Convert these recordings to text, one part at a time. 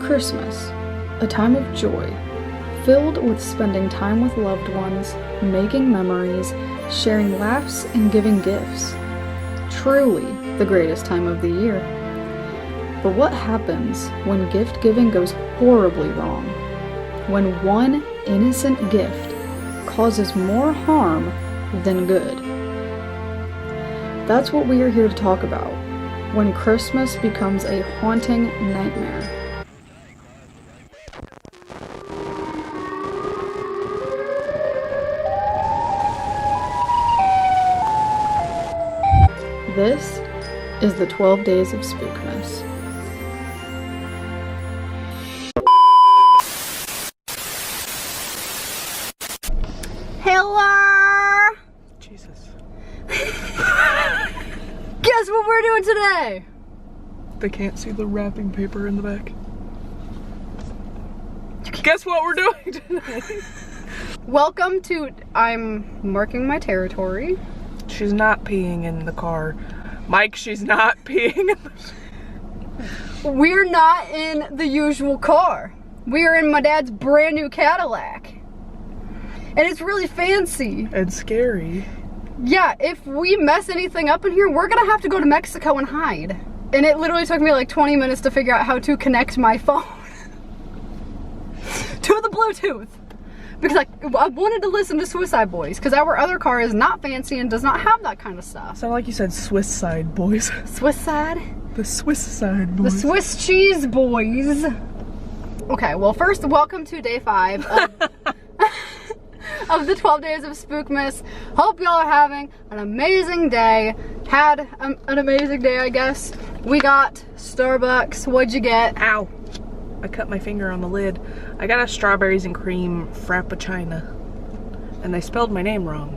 Christmas, a time of joy, filled with spending time with loved ones, making memories, sharing laughs, and giving gifts. Truly the greatest time of the year. But what happens when gift giving goes horribly wrong? When one innocent gift causes more harm than good? That's what we are here to talk about, when Christmas becomes a haunting nightmare. This is the 12 Days of Spookmas. Hello! Jesus. Guess what we're doing today? They can't see the wrapping paper in the back. Guess what we're doing today? Welcome to, I'm marking my territory. She's not peeing in the car. Mike, she's not peeing in the... We're not in the usual car. We are in my dad's brand new Cadillac. And it's really fancy. And scary. Yeah, if we mess anything up in here, we're gonna have to go to Mexico and hide. And it literally took me like 20 minutes to figure out how to connect my phone to the Bluetooth. Because I wanted to listen to Suicide Boys, because our other car is not fancy and does not have that kind of stuff. Sound like you said Swiss side boys. Swiss side? The Swiss side boys. The Swiss cheese boys. Okay, well first, welcome to day 5 of, of the 12 Days of Spookmas. Hope y'all are having an amazing day. Had an amazing day, I guess. We got Starbucks. What'd you get? Ow. I cut my finger on the lid. I got a strawberries and cream frappuccino. And they spelled my name wrong.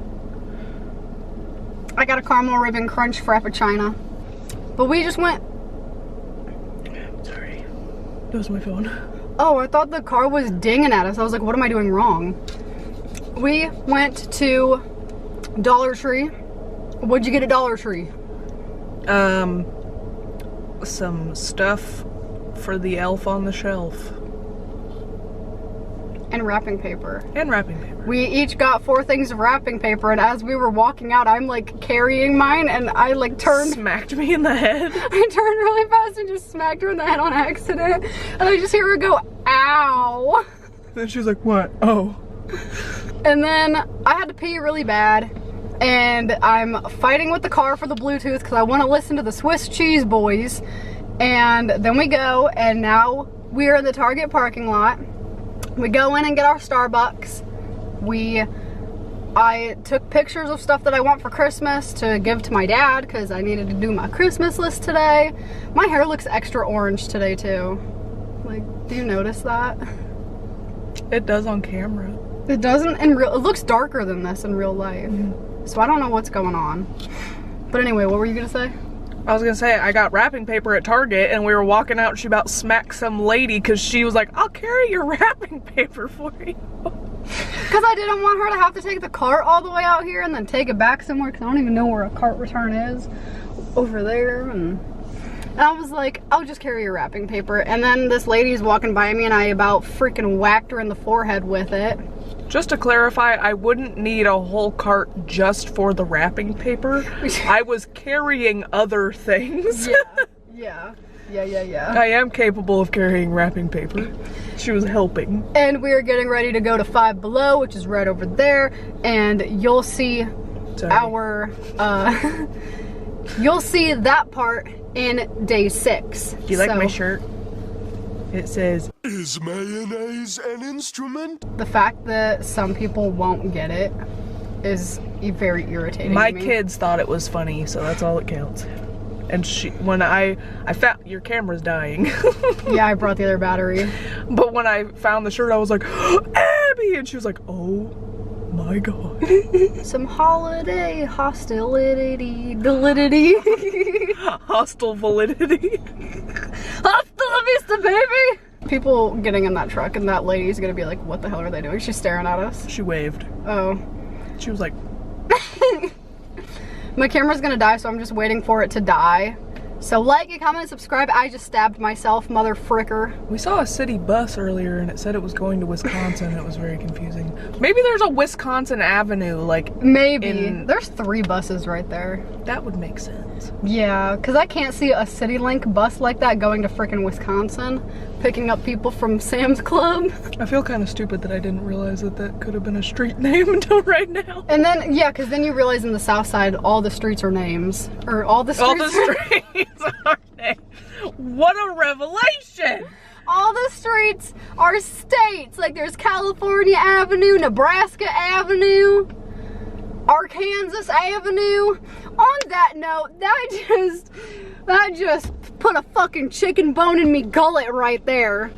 I got a caramel ribbon crunch frappuccino. But we just went... Sorry. That was my phone. Oh, I thought the car was dinging at us. I was like, what am I doing wrong? We went to Dollar Tree. What'd you get at Dollar Tree? Some stuff for the elf on the shelf. And wrapping paper. And wrapping paper. We each got 4 things of wrapping paper, and as we were walking out, I'm like carrying mine, and I like turned... Smacked me in the head. I turned really fast and just smacked her in the head on accident. And I just hear her go, ow. Then she was like, what? Oh. And then I had to pee really bad. And I'm fighting with the car for the Bluetooth because I want to listen to the Swiss cheese boys. And then we go, and now we're in the Target parking lot. We go in and get our Starbucks. I took pictures of stuff that I want for Christmas to give to my dad because I needed to do my Christmas list today. My hair looks extra orange today too. Like, do you notice that? It does on camera. It doesn't in real, it looks darker than this in real life. So I don't know what's going on. But anyway, what were you gonna say? I was gonna say, I got wrapping paper at Target and we were walking out and she about smacked some lady because she was like, I'll carry your wrapping paper for you. Because I didn't want her to have to take the cart all the way out here and then take it back somewhere because I don't even know where a cart return is. Over there. And I was like, I'll just carry your wrapping paper. And then this lady's walking by me and I about freaking whacked her in the forehead with it. Just to clarify, I wouldn't need a whole cart just for the wrapping paper. I was carrying other things. Yeah. I am capable of carrying wrapping paper. She was helping. And we're getting ready to go to Five Below, which is right over there. And you'll see our, you'll see that part in day 6. Do you like my shirt? It says, "Is mayonnaise an instrument?" The fact that some people won't get it is very irritating my to me. kids thought it was funny, so that's all that counts. And when I found, your camera's dying. Yeah, I brought the other battery. But when I found the shirt, I was like, Abby! And she was like, oh my God. Some holiday hostility, validity. Hostile validity. Hasta la vista, baby! People getting in that truck and that lady's gonna be like, what the hell are they doing? She's staring at us. She waved. Oh. She was like, My camera's gonna die, so I'm just waiting for it to die. So like, comment, and subscribe. I just stabbed myself, mother fricker. we saw a city bus earlier and it said it was going to Wisconsin. It was very confusing. Maybe there's a Wisconsin Avenue, like, Maybe. There's 3 buses right there. that would make sense. Yeah, because I can't see a CityLink bus like that going to frickin' Wisconsin, picking up people from Sam's Club. I feel kind of stupid that I didn't realize that that could have been a street name until right now. And then, yeah, because then you realize in the South Side, all the streets are names. Or all the streets All the streets are named. What a revelation! all the streets are states. Like there's California Avenue, Nebraska Avenue, Arkansas Avenue. On that note, that just put a fucking chicken bone in me gullet right there.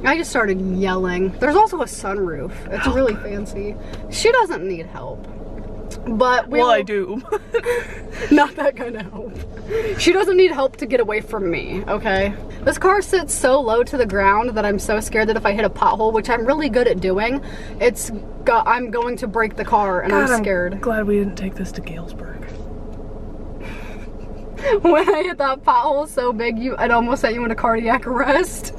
I just started yelling. There's also a sunroof. It's really fancy. She doesn't need help. But Well, I do. not that kind of help. She doesn't need help to get away from me, okay? This car sits so low to the ground that I'm so scared that if I hit a pothole, which I'm really good at doing, I'm going to break the car, and God, I'm scared. I'm glad we didn't take this to Galesburg. When I hit that pothole so big, it almost sent you into cardiac arrest.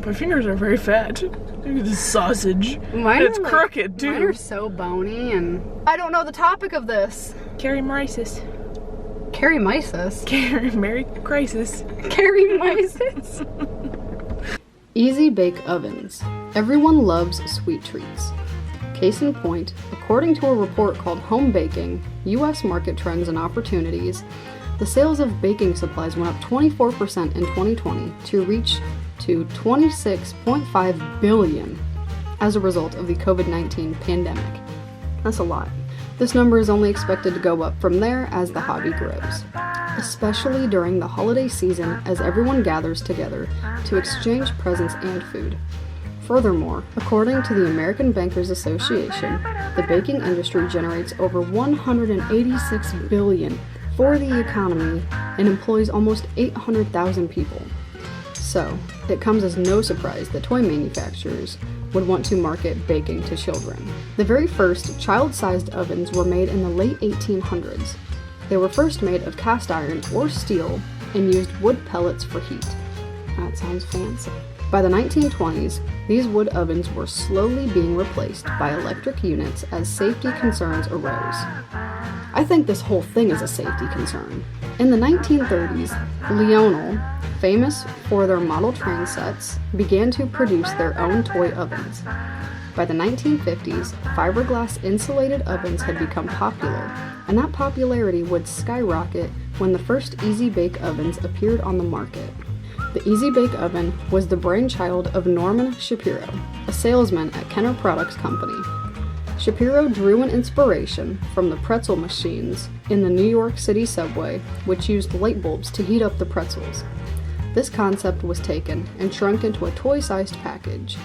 My fingers are very fat. Look at this sausage. Mine It's are like- crooked, too. Mine are so bony, and I don't know the topic of this. Carry-mysis. Carry-mysis. Merry crisis. Carry-mysis. Easy bake ovens. Everyone loves sweet treats. Case in point, according to a report called Home Baking, U.S. Market Trends and Opportunities, the sales of baking supplies went up 24% in 2020 to reach to $26.5 billion as a result of the COVID-19 pandemic. That's a lot. This number is only expected to go up from there as the hobby grows, especially during the holiday season as everyone gathers together to exchange presents and food. Furthermore, according to the American Bankers Association, the baking industry generates over $186 billion for the economy and employs almost 800,000 people. So, it comes as no surprise that toy manufacturers would want to market baking to children. The very first child-sized ovens were made in the late 1800s. They were first made of cast iron or steel and used wood pellets for heat. That sounds fancy. By the 1920s, these wood ovens were slowly being replaced by electric units as safety concerns arose. I think this whole thing is a safety concern. In the 1930s, Lionel, famous for their model train sets, began to produce their own toy ovens. By the 1950s, fiberglass insulated ovens had become popular, and that popularity would skyrocket when the first Easy Bake ovens appeared on the market. The Easy Bake Oven was the brainchild of Norman Shapiro, a salesman at Kenner Products Company. Shapiro drew an inspiration from the pretzel machines in the New York City subway, which used light bulbs to heat up the pretzels. This concept was taken and shrunk into a toy-sized package.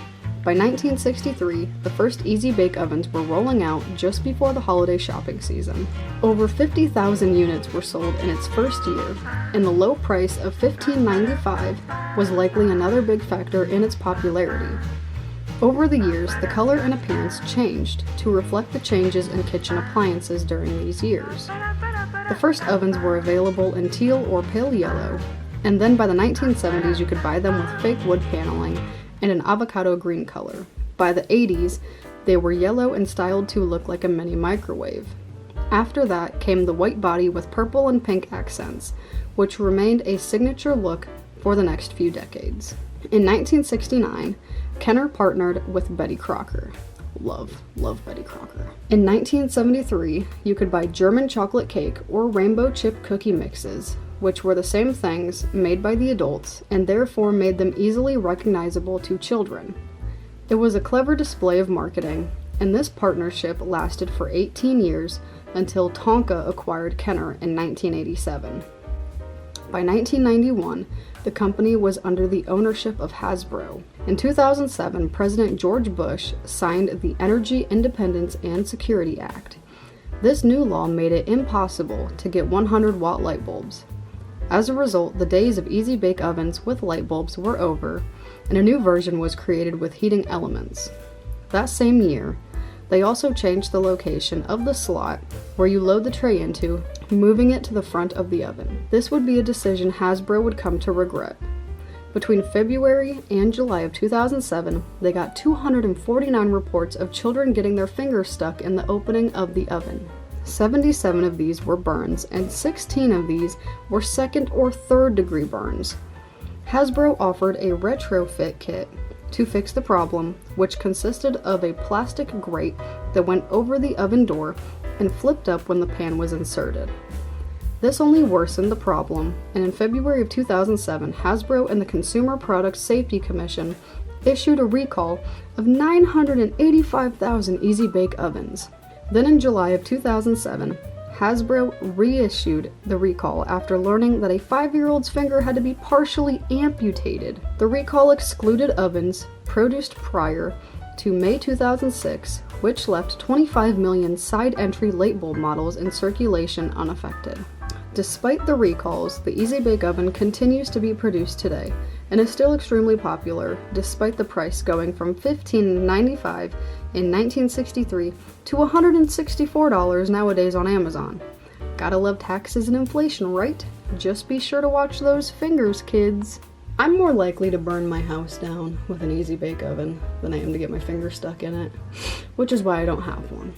By 1963, the first Easy Bake Ovens were rolling out just before the holiday shopping season. Over 50,000 units were sold in its first year, and the low price of $15.95 was likely another big factor in its popularity. Over the years, the color and appearance changed to reflect the changes in kitchen appliances during these years. The first ovens were available in teal or pale yellow, and then by the 1970s you could buy them with fake wood paneling and an avocado green color. By the 80s, they were yellow and styled to look like a mini microwave. After that came the white body with purple and pink accents, which remained a signature look for the next few decades. In 1969, Kenner partnered with Betty Crocker. Love Betty Crocker. In 1973, you could buy German chocolate cake or rainbow chip cookie mixes, which were the same things made by the adults and therefore made them easily recognizable to children. It was a clever display of marketing, and this partnership lasted for 18 years until Tonka acquired Kenner in 1987. By 1991, The company was under the ownership of Hasbro. In 2007, President George Bush signed the Energy Independence and Security Act. This new law made it impossible to get 100-watt light bulbs. As a result, the days of easy bake ovens with light bulbs were over, and a new version was created with heating elements. That same year, they also changed the location of the slot where you load the tray into, moving it to the front of the oven. This would be a decision Hasbro would come to regret. Between February and July of 2007, they got 249 reports of children getting their fingers stuck in the opening of the oven. 77 of these were burns, and 16 of these were second or third degree burns. Hasbro offered a retrofit kit to fix the problem, which consisted of a plastic grate that went over the oven door and flipped up when the pan was inserted. This only worsened the problem, and in February of 2007, Hasbro and the Consumer Product Safety Commission issued a recall of 985,000 Easy Bake ovens. Then in July of 2007, Hasbro reissued the recall after learning that a 5-year-old's finger had to be partially amputated. The recall excluded ovens produced prior to May 2006, which left 25 million side-entry light bulb models in circulation unaffected. Despite the recalls, the Easy Bake Oven continues to be produced today and is still extremely popular, despite the price going from $15.95 in 1963 to $164 nowadays on Amazon. Gotta love taxes and inflation, right? Just be sure to watch those fingers, kids. I'm more likely to burn my house down with an Easy Bake Oven than I am to get my finger stuck in it, which is why I don't have one.